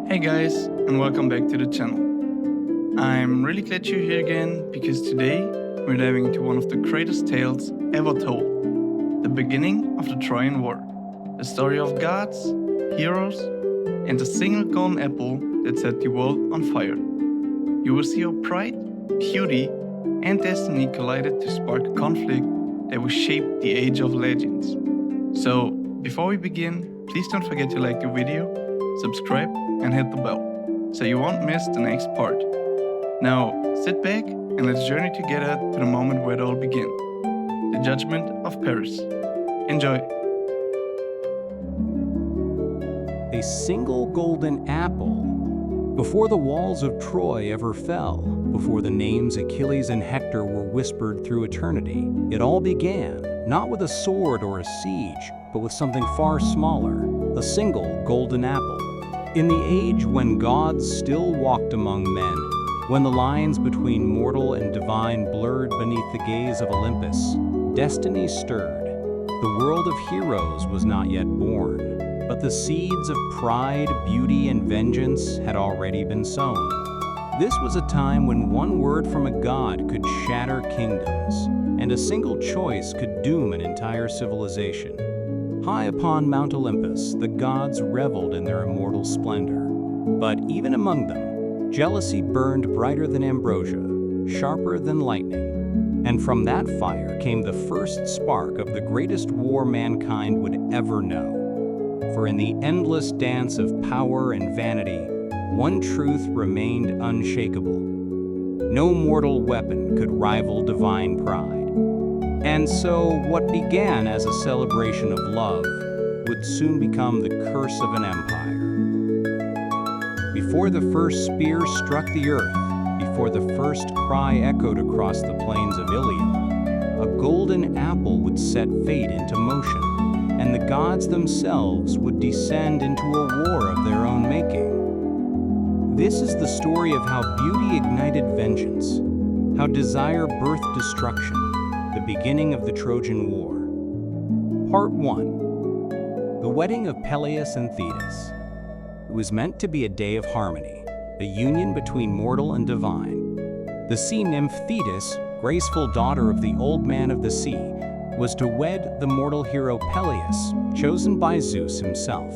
Hey guys, and welcome back to the channel. I'm really glad you're here again because today we're diving into one of the greatest tales ever told, the beginning of the Trojan War, the story of gods, heroes, and the single golden apple that set the world on fire. You will see how pride, beauty, and destiny collided to spark a conflict that will shape the age of legends. So, before we begin, please don't forget to like the video, subscribe, and hit the bell so you won't miss the next part. Now, sit back and let's journey together to the moment where it all began, the judgment of Paris. Enjoy! A single golden apple. Before the walls of Troy ever fell, before the names Achilles and Hector were whispered through eternity, it all began, not with a sword or a siege, but with something far smaller, a single golden apple. In the age when gods still walked among men, when the lines between mortal and divine blurred beneath the gaze of Olympus, destiny stirred. The world of heroes was not yet born, but the seeds of pride, beauty, and vengeance had already been sown. This was a time when one word from a god could shatter kingdoms, and a single choice could doom an entire civilization. High upon Mount Olympus, the gods reveled in their immortal splendor. But even among them, jealousy burned brighter than ambrosia, sharper than lightning. And from that fire came the first spark of the greatest war mankind would ever know. For in the endless dance of power and vanity, one truth remained unshakable. No mortal weapon could rival divine pride. And so, what began as a celebration of love would soon become the curse of an empire. Before the first spear struck the earth, before the first cry echoed across the plains of Ilium, a golden apple would set fate into motion, and the gods themselves would descend into a war of their own making. This is the story of how beauty ignited vengeance, how desire birthed destruction, the beginning of the Trojan War. Part 1. The Wedding of Peleus and Thetis. It was meant to be a day of harmony, a union between mortal and divine. The sea nymph Thetis, graceful daughter of the old man of the sea, was to wed the mortal hero Peleus, chosen by Zeus himself.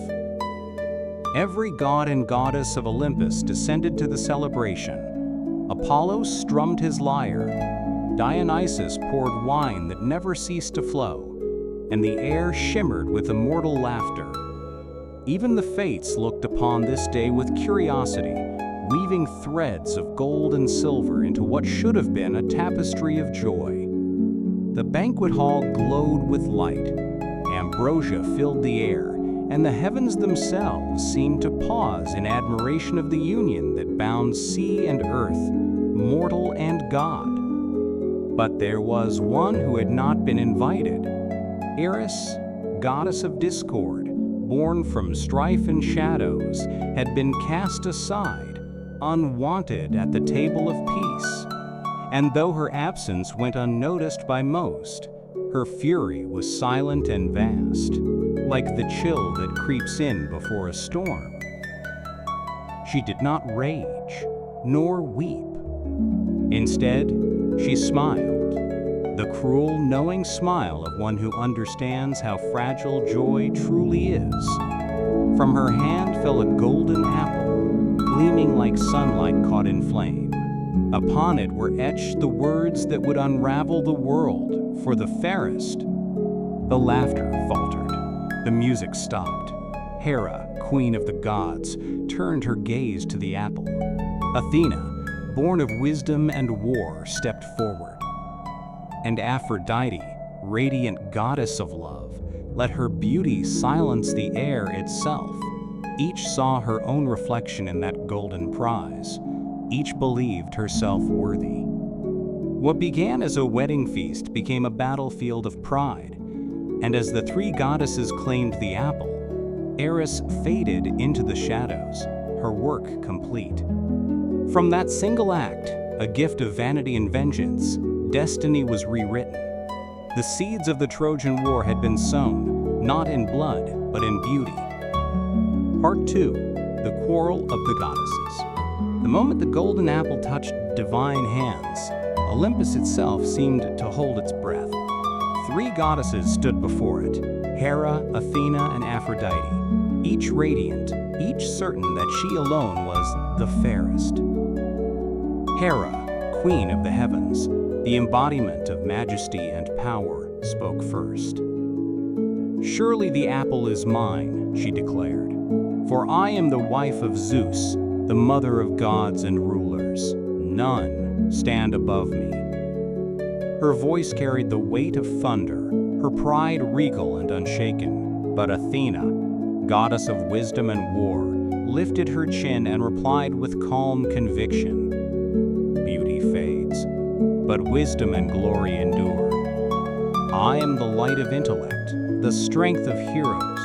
Every god and goddess of Olympus descended to the celebration. Apollo strummed his lyre, Dionysus poured wine that never ceased to flow, and the air shimmered with immortal laughter. Even the fates looked upon this day with curiosity, weaving threads of gold and silver into what should have been a tapestry of joy. The banquet hall glowed with light, ambrosia filled the air, and the heavens themselves seemed to pause in admiration of the union that bound sea and earth, mortal and god. But there was one who had not been invited. Eris, goddess of discord, born from strife and shadows, had been cast aside, unwanted at the table of peace. And though her absence went unnoticed by most, her fury was silent and vast, like the chill that creeps in before a storm. She did not rage, nor weep. Instead, she smiled, the cruel, knowing smile of one who understands how fragile joy truly is. From her hand fell a golden apple, gleaming like sunlight caught in flame. Upon it were etched the words that would unravel the world for the fairest. The laughter faltered, the music stopped. Hera, queen of the gods, turned her gaze to the apple. Athena, born of wisdom and war, stepped forward. And Aphrodite, radiant goddess of love, let her beauty silence the air itself. Each saw her own reflection in that golden prize. Each believed herself worthy. What began as a wedding feast became a battlefield of pride. And as the three goddesses claimed the apple, Eris faded into the shadows, her work complete. From that single act, a gift of vanity and vengeance, destiny was rewritten. The seeds of the Trojan War had been sown, not in blood, but in beauty. Part 2. the Quarrel of the Goddesses. The moment the golden apple touched divine hands, Olympus itself seemed to hold its breath. 3 goddesses stood before it, Hera, Athena, and Aphrodite, each radiant, each certain that she alone was the fairest. Hera, queen of the heavens, the embodiment of majesty and power, spoke first. "Surely the apple is mine," she declared, "for I am the wife of Zeus, the mother of gods and rulers. None stand above me." Her voice carried the weight of thunder, her pride regal and unshaken. But Athena, goddess of wisdom and war, lifted her chin and replied with calm conviction, "Beauty fades, but wisdom and glory endure. I am the light of intellect, the strength of heroes,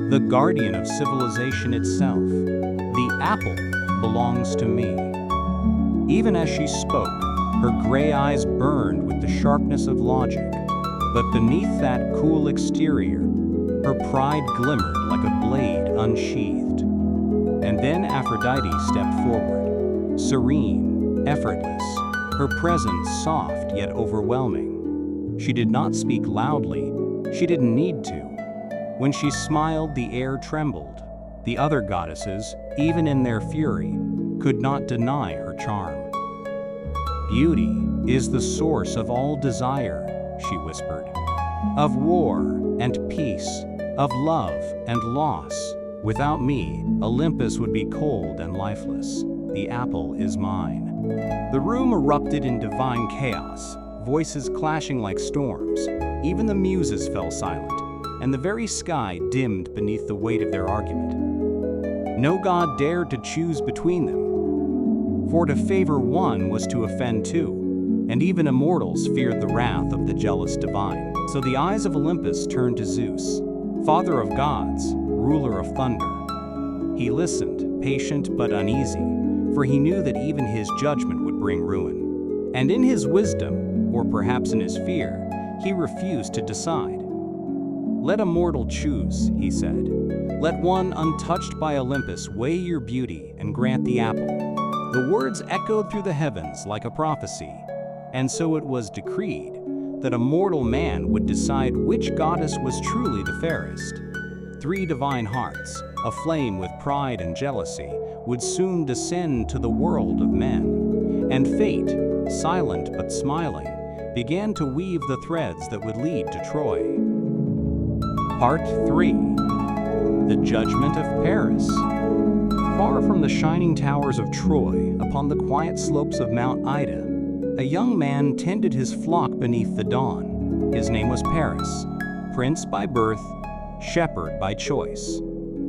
the guardian of civilization itself. The apple belongs to me." Even as she spoke, her gray eyes burned with the sharpness of logic, but beneath that cool exterior, her pride glimmered like a blade unsheathed. And then Aphrodite stepped forward, serene, effortless, her presence soft yet overwhelming. She did not speak loudly, she didn't need to. When she smiled, the air trembled. The other goddesses, even in their fury, could not deny her charm. "Beauty is the source of all desire," she whispered, "of war and peace, of love and loss. Without me, Olympus would be cold and lifeless. The apple is mine." The room erupted in divine chaos, voices clashing like storms. Even the muses fell silent, and the very sky dimmed beneath the weight of their argument. No god dared to choose between them, for to favor one was to offend two, and even immortals feared the wrath of the jealous divine. So the eyes of Olympus turned to Zeus, father of gods, ruler of thunder. He listened, patient but uneasy, for he knew that even his judgment would bring ruin. And in his wisdom, or perhaps in his fear, he refused to decide. "Let a mortal choose," he said. "Let one untouched by Olympus weigh your beauty and grant the apple." The words echoed through the heavens like a prophecy, and so it was decreed that a mortal man would decide which goddess was truly the fairest. 3 divine hearts, aflame with pride and jealousy, would soon descend to the world of men, and fate, silent but smiling, began to weave the threads that would lead to Troy. Part 3. The Judgment of Paris. Far from the shining towers of Troy, upon the quiet slopes of Mount Ida, a young man tended his flock beneath the dawn. His name was Paris, prince by birth, shepherd by choice.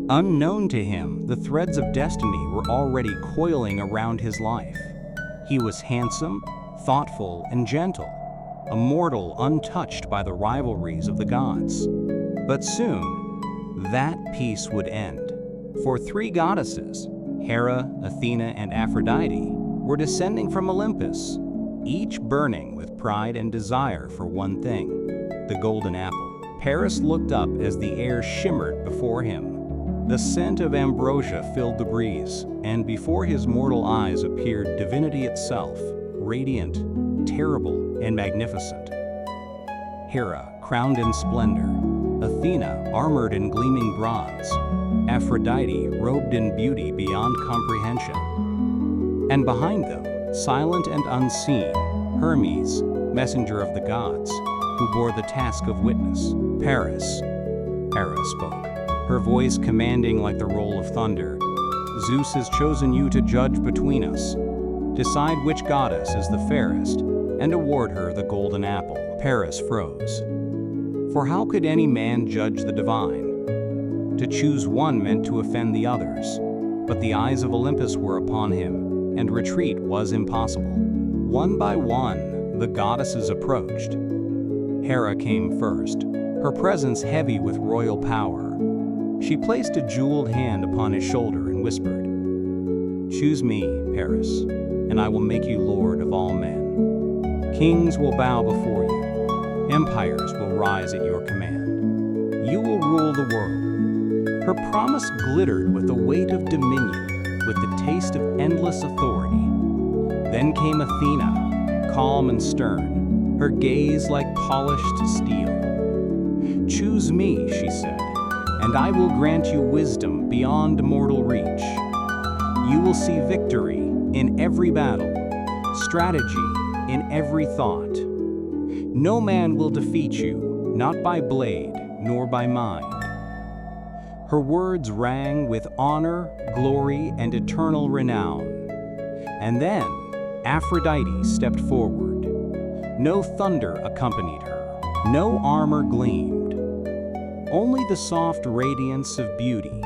Unknown to him, the threads of destiny were already coiling around his life. He was handsome, thoughtful, and gentle, a mortal untouched by the rivalries of the gods. But soon, that peace would end, for 3 goddesses, Hera, Athena, and Aphrodite, were descending from Olympus, each burning with pride and desire for one thing, the golden apple. Paris looked up as the air shimmered before him. The scent of ambrosia filled the breeze, and before his mortal eyes appeared divinity itself, radiant, terrible, and magnificent. Hera, crowned in splendor, Athena, armored in gleaming bronze, Aphrodite, robed in beauty beyond comprehension. And behind them, silent and unseen, Hermes, messenger of the gods, who bore the task of witness. "Paris," Hera spoke, her voice commanding like the roll of thunder. "Zeus has chosen you to judge between us. Decide which goddess is the fairest, and award her the golden apple." Paris froze. For how could any man judge the divine? To choose one meant to offend the others, but the eyes of Olympus were upon him, and retreat was impossible. One by one, the goddesses approached. Hera came first, her presence heavy with royal power. She placed a jeweled hand upon his shoulder and whispered, "Choose me, Paris, and I will make you lord of all men. Kings will bow before you. Empires will rise at your command. You will rule the world." Her promise glittered with the weight of dominion, with the taste of endless authority. Then came Athena, calm and stern, her gaze like polished steel. "Choose me," she said, "and I will grant you wisdom beyond mortal reach. You will see victory in every battle, strategy in every thought. No man will defeat you, not by blade nor by mind." Her words rang with honor, glory, and eternal renown. And then Aphrodite stepped forward. No thunder accompanied her, no armor gleamed. Only the soft radiance of beauty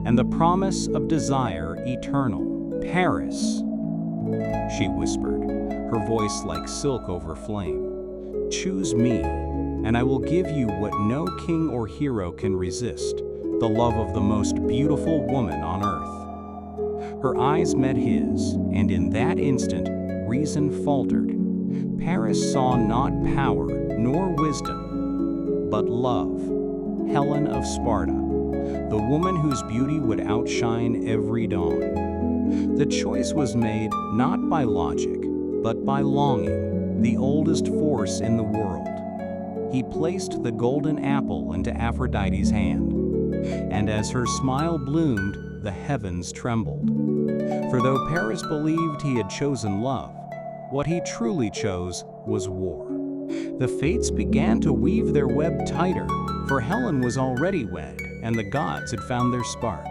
and the promise of desire eternal. "Paris," she whispered, her voice like silk over flame. "Choose me, and I will give you what no king or hero can resist, the love of the most beautiful woman on earth." Her eyes met his, and in that instant, reason faltered. Paris saw not power nor wisdom, but love. Helen of Sparta, the woman whose beauty would outshine every dawn. The choice was made not by logic, but by longing, the oldest force in the world. He placed the golden apple into Aphrodite's hand, and as her smile bloomed, the heavens trembled. For though Paris believed he had chosen love, what he truly chose was war. The fates began to weave their web tighter, for Helen was already wed, and the gods had found their spark.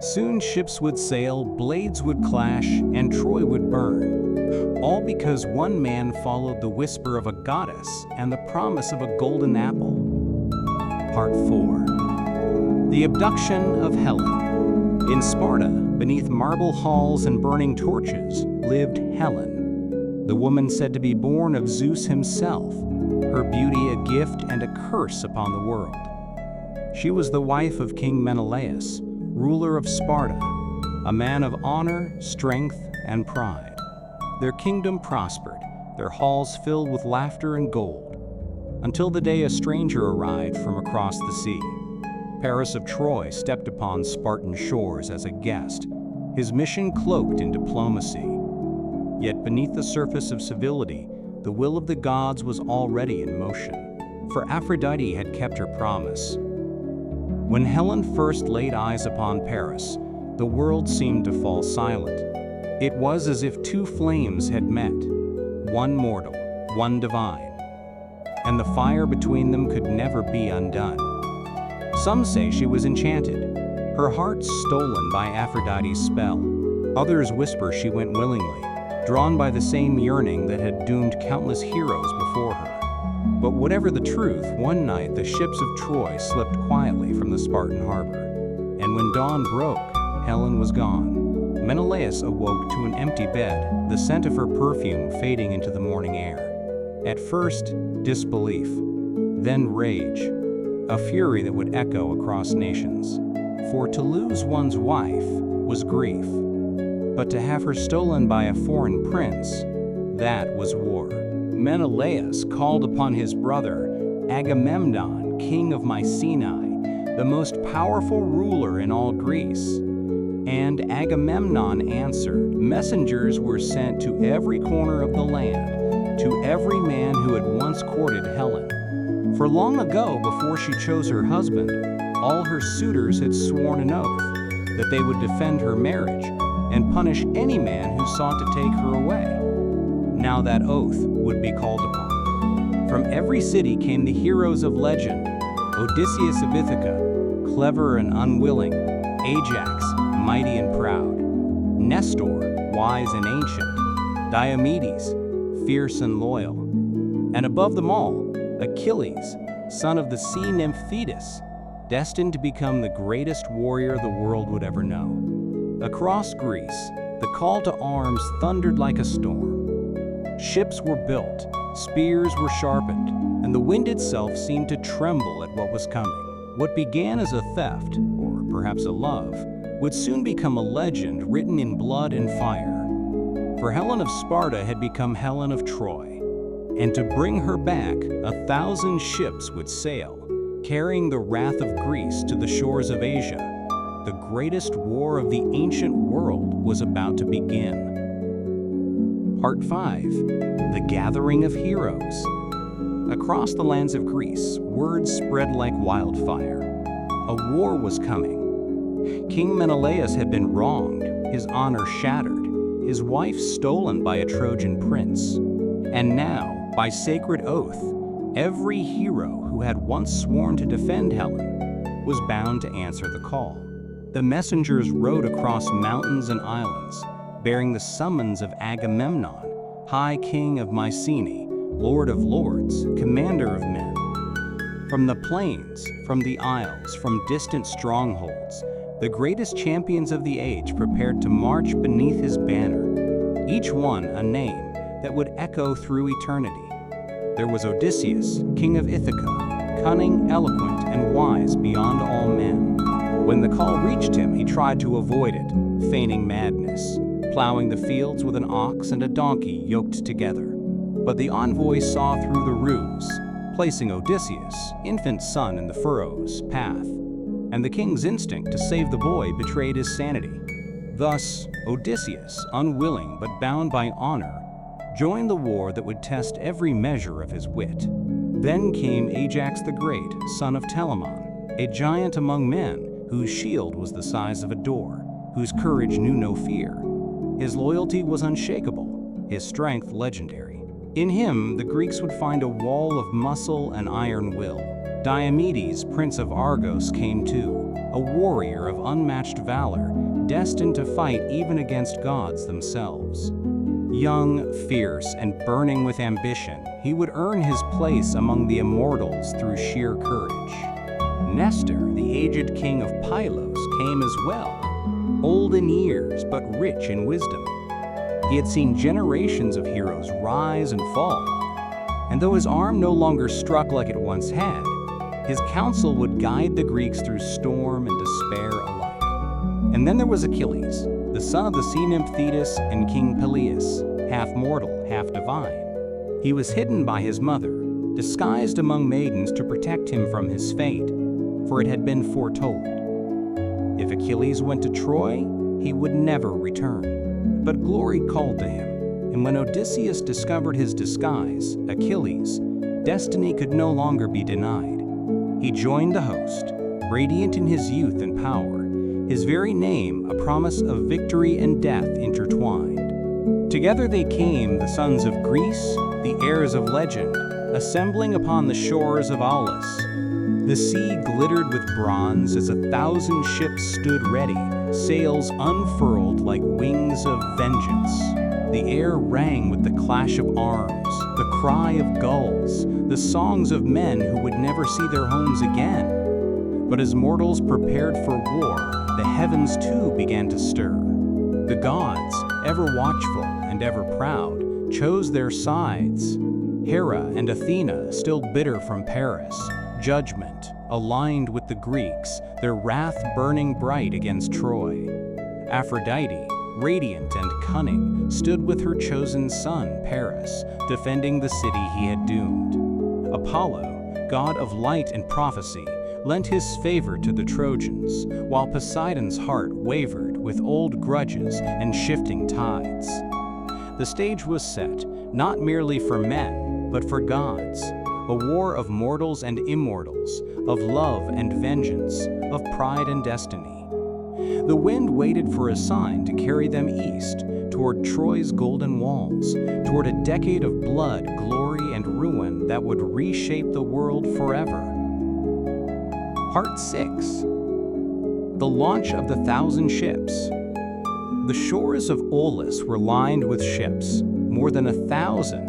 Soon ships would sail, blades would clash, and Troy would burn, all because one man followed the whisper of a goddess and the promise of a golden apple. Part 4. The Abduction of Helen. In Sparta, beneath marble halls and burning torches, lived Helen, the woman said to be born of Zeus himself, her beauty a gift and a curse upon the world. She was the wife of King Menelaus, ruler of Sparta, a man of honor, strength, and pride. Their kingdom prospered, their halls filled with laughter and gold, until the day a stranger arrived from across the sea. Paris of Troy stepped upon Spartan shores as a guest, his mission cloaked in diplomacy. Yet beneath the surface of civility, the will of the gods was already in motion, for Aphrodite had kept her promise. When Helen first laid eyes upon Paris, the world seemed to fall silent. It was as if two flames had met, one mortal, one divine, and the fire between them could never be undone. Some say she was enchanted, her heart stolen by Aphrodite's spell. Others whisper she went willingly, drawn by the same yearning that had doomed countless heroes before her. But whatever the truth, one night the ships of Troy slipped quietly from the Spartan harbor, and when dawn broke, Helen was gone. Menelaus awoke to an empty bed, the scent of her perfume fading into the morning air. At first, disbelief, then rage, a fury that would echo across nations. For to lose one's wife was grief, but to have her stolen by a foreign prince, that was war. Menelaus called upon his brother, Agamemnon, king of Mycenae, the most powerful ruler in all Greece. And Agamemnon answered. Messengers were sent to every corner of the land, to every man who had once courted Helen. For long ago, before she chose her husband, all her suitors had sworn an oath that they would defend her marriage and punish any man who sought to take her away. Now that oath would be called upon. From every city came the heroes of legend: Odysseus of Ithaca, clever and unwilling; Ajax, mighty and proud; Nestor, wise and ancient; Diomedes, fierce and loyal; and above them all, Achilles, son of the sea nymph Thetis, destined to become the greatest warrior the world would ever know. Across Greece, the call to arms thundered like a storm. Ships were built, spears were sharpened, and the wind itself seemed to tremble at what was coming. What began as a theft, or perhaps a love, would soon become a legend written in blood and fire. For Helen of Sparta had become Helen of Troy, and to bring her back, 1,000 ships would sail, carrying the wrath of Greece to the shores of Asia. The greatest war of the ancient world was about to begin. Part 5. The Gathering of Heroes. Across the lands of Greece, word spread like wildfire. A war was coming. King Menelaus had been wronged, his honor shattered, his wife stolen by a Trojan prince. And now, by sacred oath, every hero who had once sworn to defend Helen was bound to answer the call. The messengers rode across mountains and islands, bearing the summons of Agamemnon, High King of Mycenae, Lord of Lords, Commander of men. From the plains, from the isles, from distant strongholds, the greatest champions of the age prepared to march beneath his banner, each one a name that would echo through eternity. There was Odysseus, king of Ithaca, cunning, eloquent, and wise beyond all men. When the call reached him, he tried to avoid it, feigning madness, plowing the fields with an ox and a donkey yoked together. But the envoy saw through the ruse, placing Odysseus, infant son, in the furrow's path, and the king's instinct to save the boy betrayed his sanity. Thus, Odysseus, unwilling but bound by honor, joined the war that would test every measure of his wit. Then came Ajax the Great, son of Telamon, a giant among men, whose shield was the size of a door, whose courage knew no fear. His loyalty was unshakable, his strength legendary. In him, the Greeks would find a wall of muscle and iron will. Diomedes, prince of Argos, came too, a warrior of unmatched valor, destined to fight even against gods themselves. Young, fierce, and burning with ambition, he would earn his place among the immortals through sheer courage. Nestor, the aged king of Pylos, came as well, old in years but rich in wisdom. He had seen generations of heroes rise and fall, and though his arm no longer struck like it once had, his counsel would guide the Greeks through storm and despair alike. And then there was Achilles, the son of the sea nymph Thetis and King Peleus, half mortal, half divine. He was hidden by his mother, disguised among maidens to protect him from his fate, for it had been foretold. If Achilles went to Troy, he would never return. But glory called to him, and when Odysseus discovered his disguise, Achilles, destiny could no longer be denied. He joined the host, radiant in his youth and power, his very name a promise of victory and death intertwined. Together they came, the sons of Greece, the heirs of legend, assembling upon the shores of Aulis. The sea glittered with bronze as 1,000 ships stood ready, sails unfurled like wings of vengeance. The air rang with the clash of arms, the cry of gulls, the songs of men who would never see their homes again. But as mortals prepared for war, the heavens too began to stir. The gods, ever watchful and ever proud, chose their sides. Hera and Athena, still bitter from Paris, judgment, aligned with the Greeks, their wrath burning bright against Troy. Aphrodite, radiant and cunning, stood with her chosen son, Paris, defending the city he had doomed. Apollo, god of light and prophecy, lent his favor to the Trojans, while Poseidon's heart wavered with old grudges and shifting tides. The stage was set, not merely for men, but for gods, a war of mortals and immortals, of love and vengeance, of pride and destiny. The wind waited for a sign to carry them east, toward Troy's golden walls, toward a decade of blood, glory, and ruin that would reshape the world forever. Part 6. The launch of the 1,000 ships. The shores of Aulis were lined with ships, more than 1,000,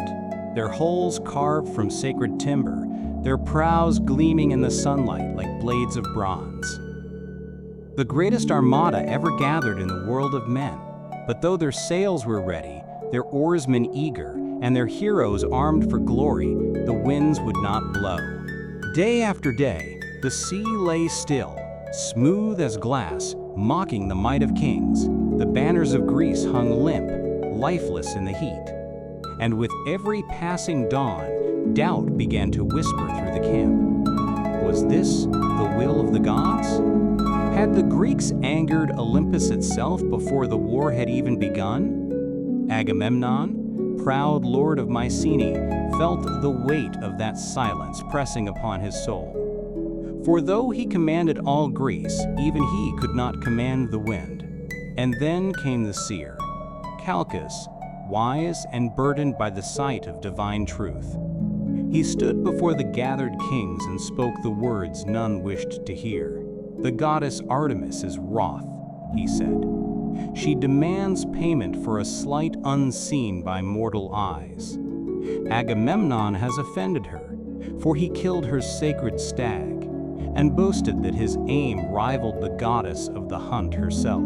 their hulls carved from sacred timber, their prows gleaming in the sunlight like blades of bronze. The greatest armada ever gathered in the world of men, but though their sails were ready, their oarsmen eager, and their heroes armed for glory, the winds would not blow. Day after day, the sea lay still, smooth as glass, mocking the might of kings. The banners of Greece hung limp, lifeless in the heat. And with every passing dawn, doubt began to whisper through the camp. Was this the will of the gods? Had the Greeks angered Olympus itself before the war had even begun? Agamemnon, proud lord of Mycenae, felt the weight of that silence pressing upon his soul. For though he commanded all Greece, even he could not command the wind. And then came the seer, Calchas, wise and burdened by the sight of divine truth. He stood before the gathered kings and spoke the words none wished to hear. "The goddess Artemis is wroth," he said. "She demands payment for a slight unseen by mortal eyes. Agamemnon has offended her, for he killed her sacred stag, and boasted that his aim rivaled the goddess of the hunt herself.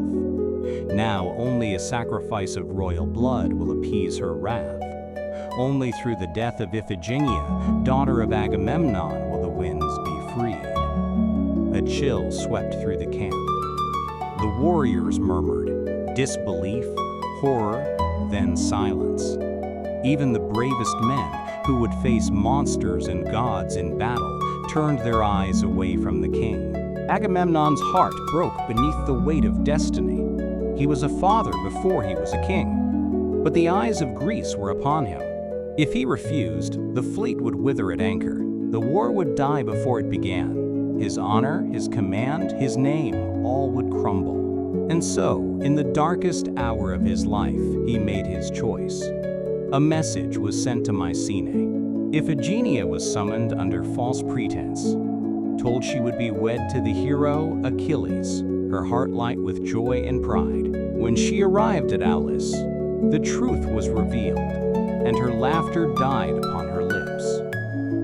Now only a sacrifice of royal blood will appease her wrath. Only through the death of Iphigenia, daughter of Agamemnon, will the winds be freed." A chill swept through the camp. The warriors murmured, disbelief, horror, then silence. Even the bravest men, who would face monsters and gods in battle, turned their eyes away from the king. Agamemnon's heart broke beneath the weight of destiny. He was a father before he was a king, but the eyes of Greece were upon him. If he refused, the fleet would wither at anchor. The war would die before it began. His honor, his command, his name, all would crumble. And so, in the darkest hour of his life, he made his choice. A message was sent to Mycenae. Iphigenia was summoned under false pretense, told she would be wed to the hero Achilles, her heart light with joy and pride. When she arrived at Aulis, the truth was revealed, and her laughter died upon her lips.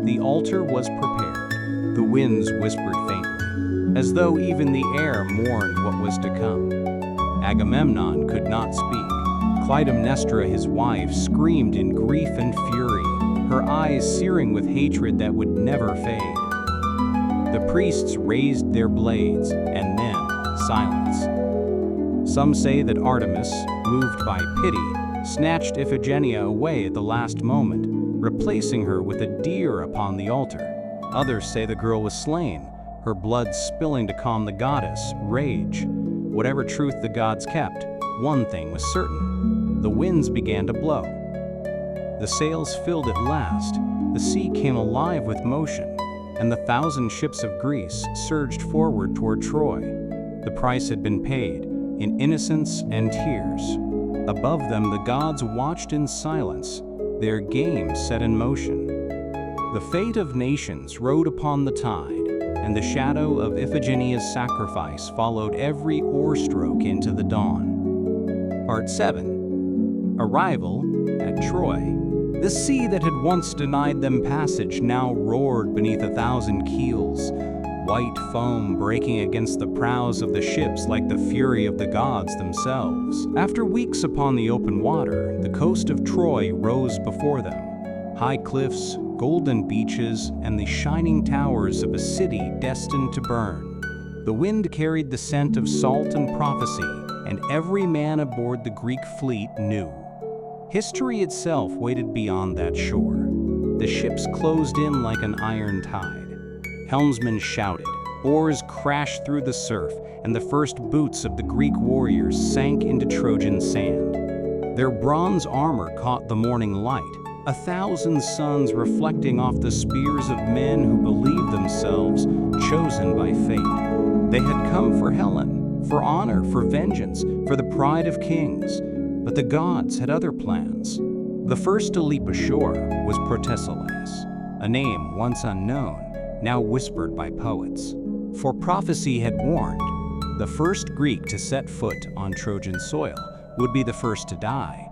The altar was prepared. The winds whispered faintly, as though even the air mourned what was to come. Agamemnon could not speak. Clytemnestra, his wife, screamed in grief and fury, her eyes searing with hatred that would never fade. The priests raised their blades, and then silence. Some say that Artemis, moved by pity, snatched Iphigenia away at the last moment, replacing her with a deer upon the altar. Others say the girl was slain, her blood spilling to calm the goddess' rage. Whatever truth the gods kept, one thing was certain: the winds began to blow. The sails filled at last, the sea came alive with motion, and the 1,000 ships of Greece surged forward toward Troy. The price had been paid, in innocence and tears. Above them the gods watched in silence, their game set in motion. The fate of nations rode upon the tide, and the shadow of Iphigenia's sacrifice followed every oarstroke into the dawn. Part 7. Arrival at Troy. The sea that had once denied them passage now roared beneath 1,000 keels, white foam breaking against the prows of the ships like the fury of the gods themselves. After weeks upon the open water, the coast of Troy rose before them. High cliffs, golden beaches, and the shining towers of a city destined to burn. The wind carried the scent of salt and prophecy, and every man aboard the Greek fleet knew. History itself waited beyond that shore. The ships closed in like an iron tide. Helmsmen shouted, oars crashed through the surf, and the first boots of the Greek warriors sank into Trojan sand. Their bronze armor caught the morning light, 1,000 suns reflecting off the spears of men who believed themselves chosen by fate. They had come for Helen, for honor, for vengeance, for the pride of kings. But the gods had other plans. The first to leap ashore was Protesilaus, a name once unknown, now whispered by poets. For prophecy had warned, the first Greek to set foot on Trojan soil would be the first to die.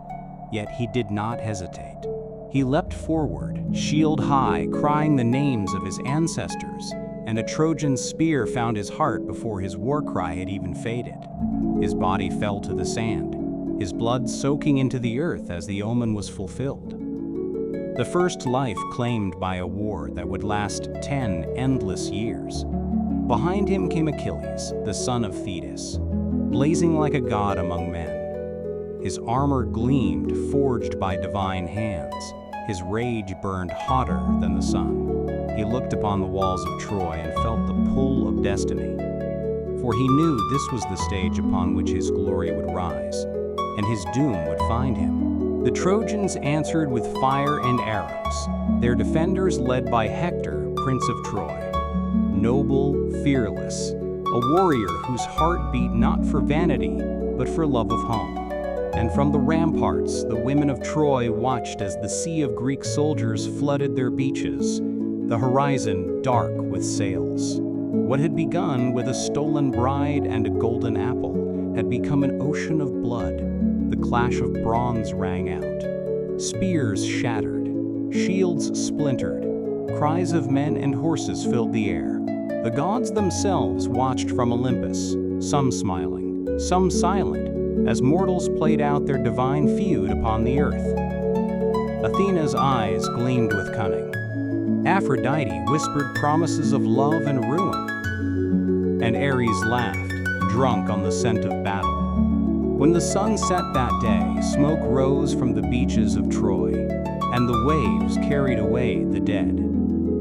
Yet he did not hesitate. He leapt forward, shield high, crying the names of his ancestors, and a Trojan spear found his heart before his war cry had even faded. His body fell to the sand, his blood soaking into the earth as the omen was fulfilled. The first life claimed by a war that would last 10 endless years. Behind him came Achilles, the son of Thetis, blazing like a god among men. His armor gleamed, forged by divine hands. His rage burned hotter than the sun. he looked upon the walls of Troy and felt the pull of destiny. For he knew this was the stage upon which his glory would rise, and his doom would find him. The Trojans answered with fire and arrows, their defenders led by Hector, Prince of Troy. Noble, fearless, a warrior whose heart beat not for vanity, but for love of home. And from the ramparts, the women of Troy watched as the sea of Greek soldiers flooded their beaches, the horizon dark with sails. What had begun with a stolen bride and a golden apple had become an ocean of blood. The clash of bronze rang out. Spears shattered, shields splintered, cries of men and horses filled the air. The gods themselves watched from Olympus, some smiling, some silent, as mortals played out their divine feud upon the earth. Athena's eyes gleamed with cunning. Aphrodite whispered promises of love and ruin. And Ares laughed, drunk on the scent of battle. When the sun set that day, smoke rose from the beaches of Troy, and the waves carried away the dead.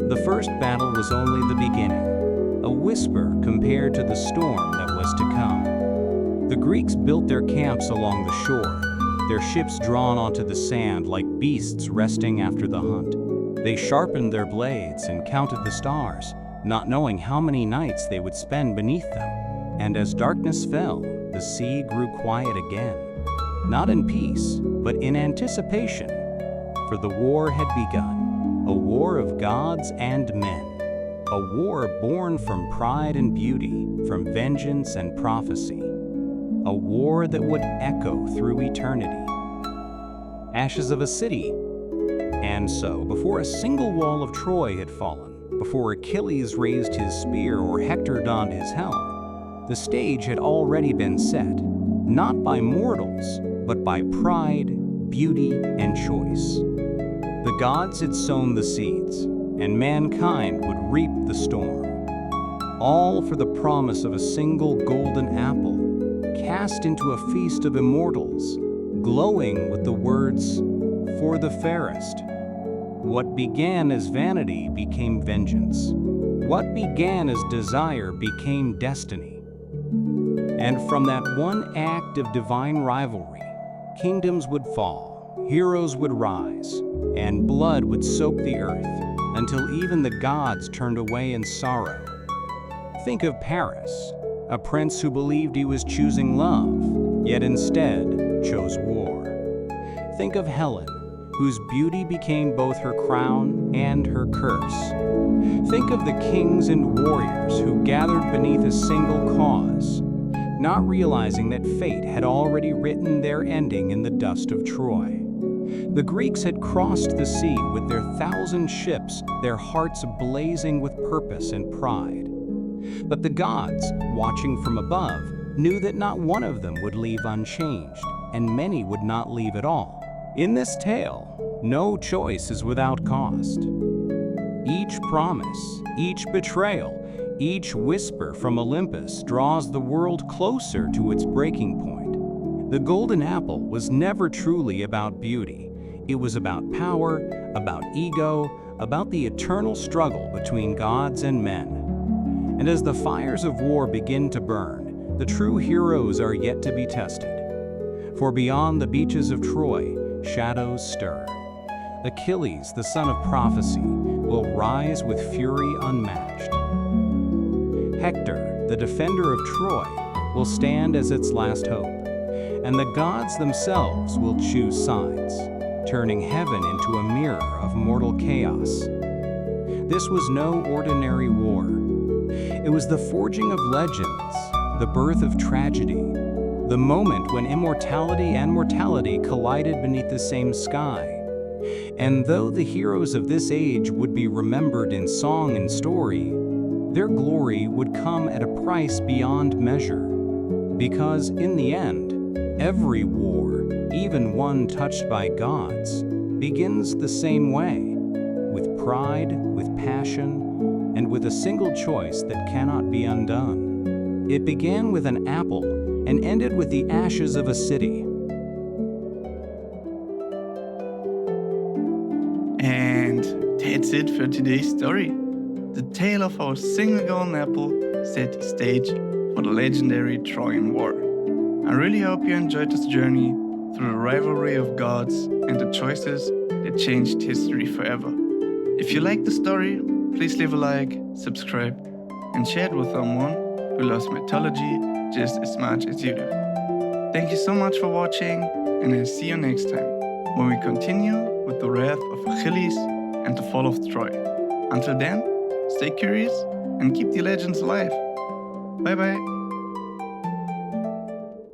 The first battle was only the beginning, a whisper compared to the storm that was to come. The Greeks built their camps along the shore, their ships drawn onto the sand like beasts resting after the hunt. They sharpened their blades and counted the stars, not knowing how many nights they would spend beneath them. And as darkness fell, the sea grew quiet again, not in peace, but in anticipation. For the war had begun, a war of gods and men, a war born from pride and beauty, from vengeance and prophecy, a war that would echo through eternity. Ashes of a city. And so, before a single wall of Troy had fallen, before Achilles raised his spear or Hector donned his helm, the stage had already been set, not by mortals, but by pride, beauty, and choice. The gods had sown the seeds, and mankind would reap the storm, all for the promise of a single golden apple, cast into a feast of immortals, glowing with the words, "For the fairest." What began as vanity became vengeance. What began as desire became destiny. And from that one act of divine rivalry, kingdoms would fall, heroes would rise, and blood would soak the earth, until even the gods turned away in sorrow. Think of Paris, a prince who believed he was choosing love, yet instead chose war. Think of Helen, whose beauty became both her crown and her curse. Think of the kings and warriors who gathered beneath a single cause, not realizing that fate had already written their ending in the dust of Troy. The Greeks had crossed the sea with their 1,000 ships, their hearts blazing with purpose and pride. But the gods, watching from above, knew that not one of them would leave unchanged, and many would not leave at all. In this tale, no choice is without cost. Each promise, each betrayal, each whisper from Olympus draws the world closer to its breaking point. The golden apple was never truly about beauty. It was about power, about ego, about the eternal struggle between gods and men. And as the fires of war begin to burn, the true heroes are yet to be tested. For beyond the beaches of Troy, shadows stir. Achilles, the son of prophecy, will rise with fury unmatched. Hector, the defender of Troy, will stand as its last hope, and the gods themselves will choose sides, turning heaven into a mirror of mortal chaos. This was no ordinary war. It was the forging of legends, the birth of tragedy, the moment when immortality and mortality collided beneath the same sky. And though the heroes of this age would be remembered in song and story, their glory would come at a price beyond measure. Because in the end, every war, even one touched by gods, begins the same way, with pride, with passion, and with a single choice that cannot be undone. It began with an apple and ended with the ashes of a city. And that's it for today's story. the tale of our single golden apple set the stage for the legendary Trojan War. I really hope you enjoyed this journey through the rivalry of gods and the choices that changed history forever. If you like the story, please leave a like, subscribe, and share it with someone who loves mythology just as much as you do. Thank you so much for watching, and I'll see you next time when we continue with the wrath of Achilles and the fall of Troy. Until then, stay curious and keep the legends alive. Bye bye.